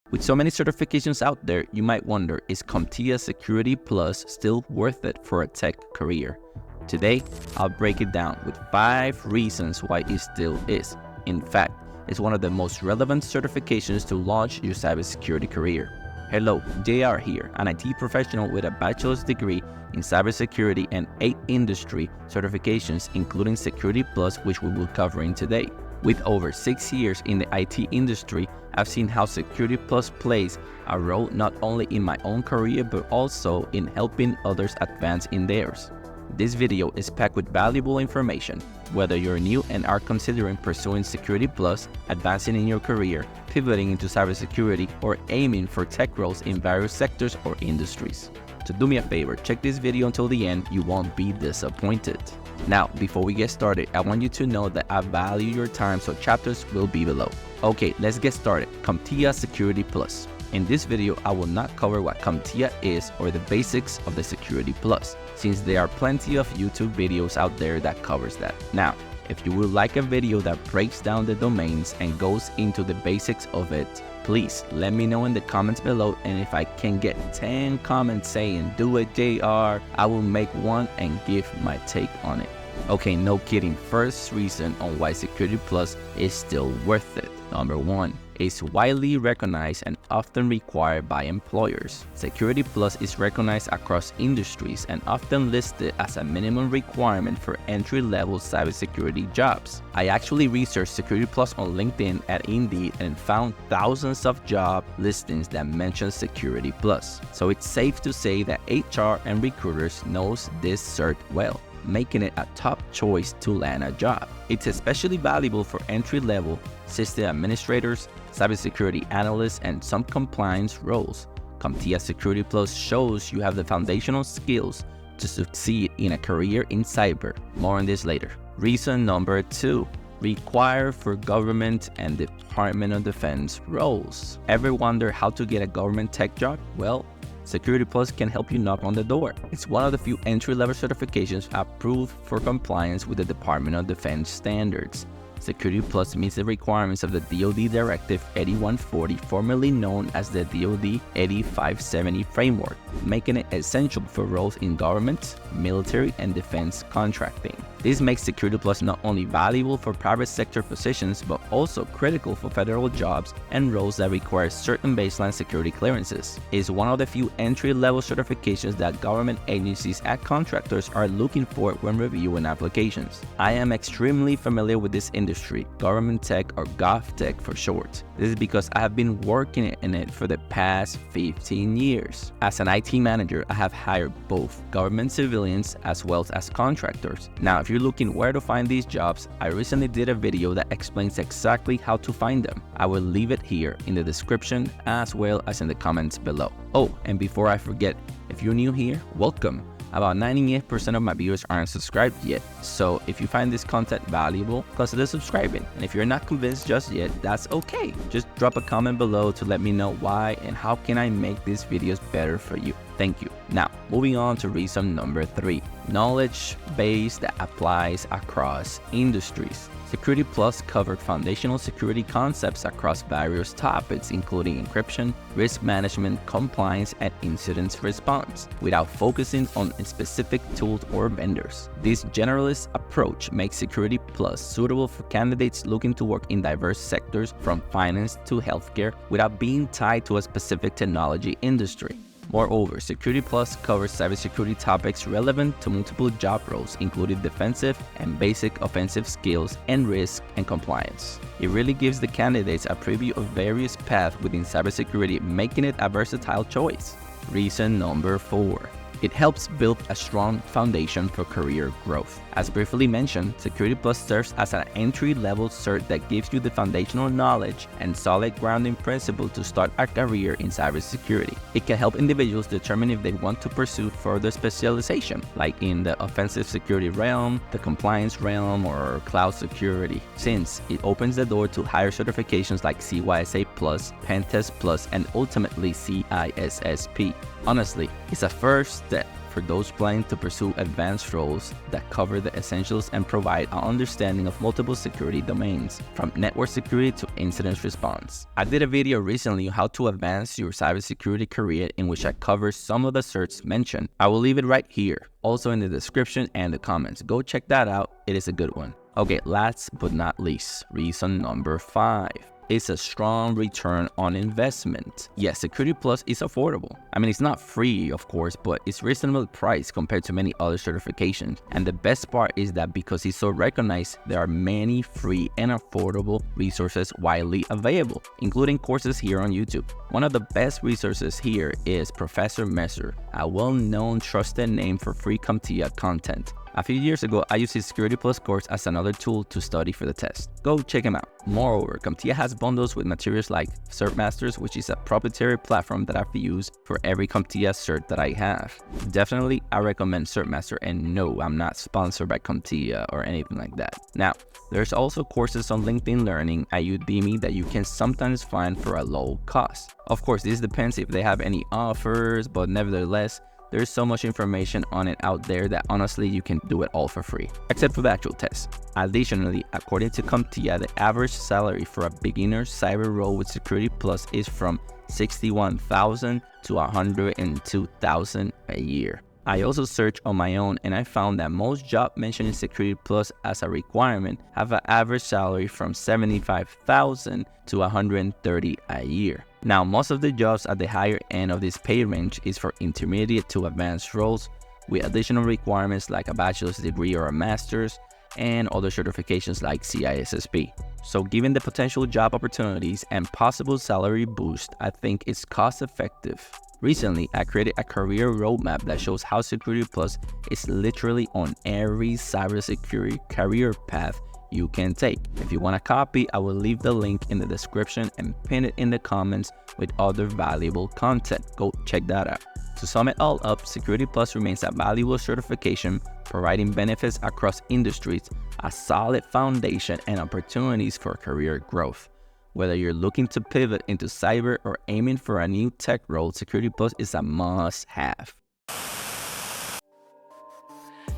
With so many certifications out there, you might wonder, is CompTIA Security Plus still worth it for a tech career? Today, I'll break it down with 5 reasons why it still is. In fact, it's one of the most relevant certifications to launch your cybersecurity career. Hello, JR here, an IT professional with a bachelor's degree in cybersecurity and 8 industry certifications, including Security Plus, which we will cover in today. With over 6 years in the IT industry, I've seen how Security Plus plays a role not only in my own career, but also in helping others advance in theirs. This video is packed with valuable information. Whether you're new and are considering pursuing Security Plus, advancing in your career, pivoting into cybersecurity, or aiming for tech roles in various sectors or industries. So do me a favor, check this video until the end, you won't be disappointed. Now, before we get started, I want you to know that I value your time, so chapters will be below. Okay, let's get started. CompTIA Security Plus. In this video, I will not cover what CompTIA is or the basics of the Security Plus, since there are plenty of YouTube videos out there that covers that. Now, if you would like a video that breaks down the domains and goes into the basics of it, please let me know in the comments below, and if I can get 10 comments saying "do it JR," I will make one and give my take on it. Okay, no kidding. First reason on why Security Plus is still worth it. Number 1. It's widely recognized and often required by employers. Security Plus is recognized across industries and often listed as a minimum requirement for entry-level cybersecurity jobs. I actually researched Security Plus on LinkedIn and Indeed and found thousands of job listings that mention Security Plus. So it's safe to say that HR and recruiters knows this cert well, making it a top choice to land a job. It's especially valuable for entry-level system administrators, cybersecurity analysts, and some compliance roles. CompTIA Security Plus shows you have the foundational skills to succeed in a career in cyber. More on this later. Reason number 2. Required for government and Department of Defense roles. Ever wonder how to get a government tech job? Well, Security Plus can help you knock on the door. It's one of the few entry-level certifications approved for compliance with the Department of Defense standards. Security Plus meets the requirements of the DoD Directive 8140, formerly known as the DoD 8570 framework, making it essential for roles in government, military, and defense contracting. This makes Security Plus not only valuable for private sector positions, but also critical for federal jobs and roles that require certain baseline security clearances. It's one of the few entry-level certifications that government agencies and contractors are looking for when reviewing applications. I am extremely familiar with this industry, government tech or GovTech for short. This is because I have been working in it for the past 15 years. As an IT manager, I have hired both government civilians as well as contractors. Now, if you're looking where to find these jobs, I recently did a video that explains exactly how to find them. I will leave it here in the description as well as in the comments below. Oh, and before I forget, if you're new here, welcome. About 98% of my viewers aren't subscribed yet, so if you find this content valuable, consider subscribing. And if you're not convinced just yet, that's okay. Just drop a comment below to let me know why and how can I make these videos better for you. Thank you. Now, moving on to reason number 3. Knowledge base that applies across industries. Security Plus covered foundational security concepts across various topics, including encryption, risk management, compliance, and incident response, without focusing on specific tools or vendors. This generalist approach makes Security Plus suitable for candidates looking to work in diverse sectors from finance to healthcare without being tied to a specific technology industry. Moreover, Security Plus covers cybersecurity topics relevant to multiple job roles, including defensive and basic offensive skills and risk and compliance. It really gives the candidates a preview of various paths within cybersecurity, making it a versatile choice. Reason number 4. It helps build a strong foundation for career growth. As briefly mentioned, Security Plus serves as an entry-level cert that gives you the foundational knowledge and solid grounding principle to start a career in cybersecurity. It can help individuals determine if they want to pursue further specialization, like in the offensive security realm, the compliance realm, or cloud security, since it opens the door to higher certifications like CYSA Plus, Pentest Plus, and ultimately CISSP. Honestly, it's a first step for those planning to pursue advanced roles that cover the essentials and provide an understanding of multiple security domains, from network security to incident response. I did a video recently on how to advance your cybersecurity career in which I cover some of the certs mentioned. I will leave it right here, also in the description and the comments. Go check that out, it is a good one. Okay, last but not least, reason number 5. It's a strong return on investment. Yes, Security Plus is affordable. I mean, it's not free, of course, but it's reasonably priced compared to many other certifications. And the best part is that because it's so recognized, there are many free and affordable resources widely available, including courses here on YouTube. One of the best resources here is Professor Messer, a well-known trusted name for free CompTIA content. A few years ago, I used his Security Plus course as another tool to study for the test. Go check him out. Moreover, CompTIA has bundles with materials like CertMasters, which is a proprietary platform that I've used for every CompTIA cert that I have. Definitely, I recommend CertMaster, and no, I'm not sponsored by CompTIA or anything like that. Now, there's also courses on LinkedIn Learning at Udemy that you can sometimes find for a low cost. Of course, this depends if they have any offers, but nevertheless, there's so much information on it out there that honestly you can do it all for free, except for the actual test. Additionally, according to CompTIA, the average salary for a beginner cyber role with Security Plus is from $61,000 to $102,000 a year. I also searched on my own and I found that most jobs mentioning Security Plus as a requirement have an average salary from $75,000 to $130,000 a year. Now, most of the jobs at the higher end of this pay range is for intermediate to advanced roles with additional requirements like a bachelor's degree or a master's and other certifications like CISSP. So given the potential job opportunities and possible salary boost, I think it's cost effective. Recently, I created a career roadmap that shows how Security Plus is literally on every cybersecurity career path you can take. If you want a copy, I will leave the link in the description and pin it in the comments with other valuable content. Go check that out. To sum it all up, Security Plus remains a valuable certification, providing benefits across industries, a solid foundation, and opportunities for career growth. Whether you're looking to pivot into cyber or aiming for a new tech role, Security Plus is a must-have.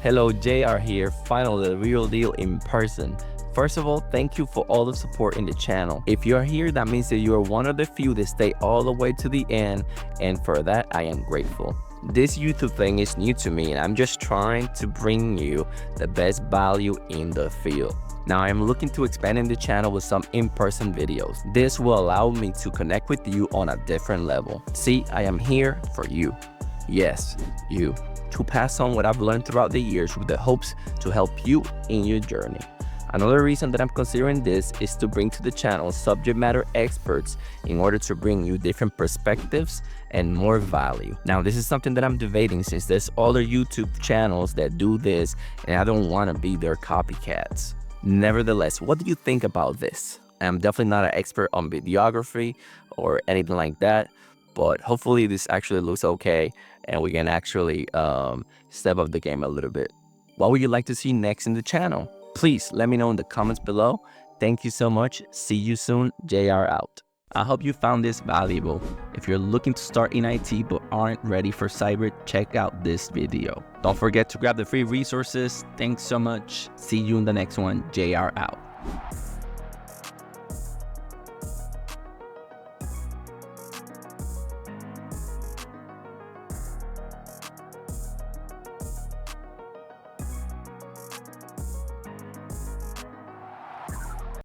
Hello, JR here, finally the real deal in person. First of all, thank you for all the support in the channel. If you're here, that means that you are one of the few that stay all the way to the end, and for that I am grateful. This YouTube thing is new to me and I'm just trying to bring you the best value in the field. Now I am looking to expanding the channel with some in-person videos. This will allow me to connect with you on a different level. See, I am here for you. Yes, you. To pass on what I've learned throughout the years with the hopes to help you in your journey. Another reason that I'm considering this is to bring to the channel subject matter experts in order to bring you different perspectives and more value. Now, this is something that I'm debating since there's other YouTube channels that do this and I don't want to be their copycats. Nevertheless, what do you think about this? I'm definitely not an expert on videography or anything like that, but hopefully this actually looks okay and we can actually step up the game a little bit. What would you like to see next in the channel? Please let me know in the comments below. Thank you so much. See you soon. JR out. I hope you found this valuable. If you're looking to start in IT but aren't ready for cyber, check out this video. Don't forget to grab the free resources. Thanks so much. See you in the next one. JR out.